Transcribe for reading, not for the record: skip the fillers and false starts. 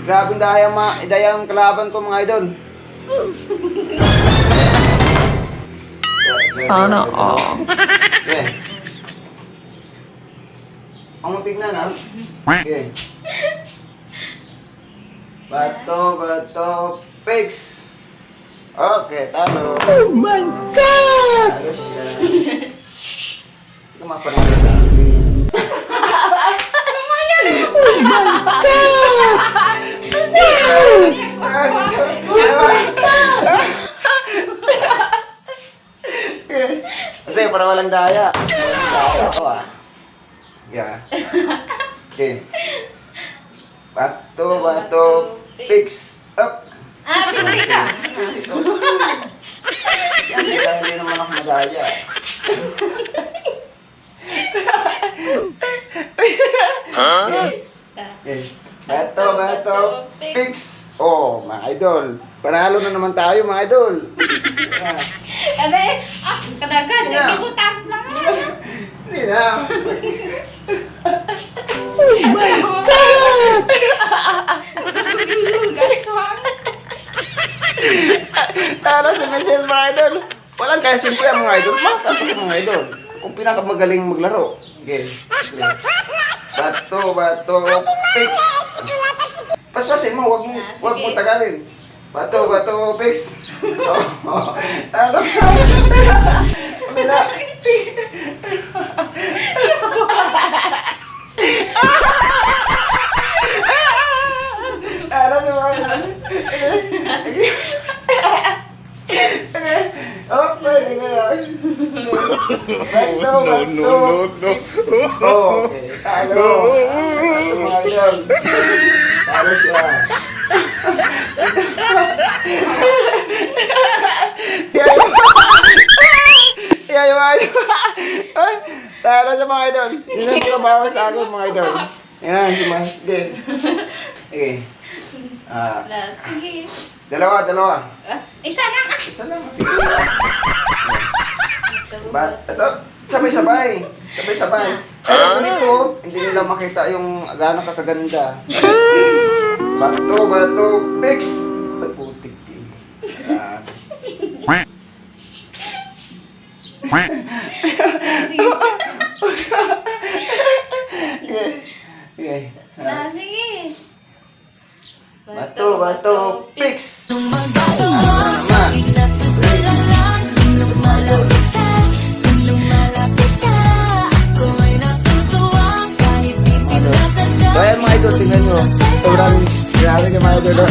Grabing dayang kalaban ko mga idol. Sana all. Okay. Ang tignan ha. Okay. Bato, pigs. Okay, talo. Oh my God! Talo siya. Hindi ko mapanalo sa akin. Oh my Kasi para walang daya. Daya ako ah. Yeah. Okay. Bato, pigs. Up. Pili ka. Yan, hindi naman ako madaya. Okay. Bato, pigs. Oh, mga idol. Panalo na naman tayo, mga idol. Yeah. Kadagan, Yeah. sige mo tap lang. Hindi na. Oh my God! Talo si Michelle, mga idol. Walang kaya simple ang mga idol. Matas ako mga idol. Kung pinakamagaling maglaro. Okay. Bato, pigs. Paspasin mo, wag mo tagalin. Bato, pigs. Oh, talo ka. Kabila. Talo si mga idol. Oh, pwede nga. No. Oh, okay. Talo. Talo mga idol. Talo siya. Yeah, yung mga idol. Ay, talo sa mga idol. Hindi na makabawas sa akin mga idol. Yan, si mga. Okay. Sige. Dalawa. Isa lang. Isa lang. Sige. Ito, sabay-sabay. Pero ganito, hindi nila makita yung gaano kakaganda. Bato, pigs. Ay, putik din. Okay. Sige. Bato, pigs. So ayan mga idol, tingnan nyo. Sobrang grabe kayo mga idol.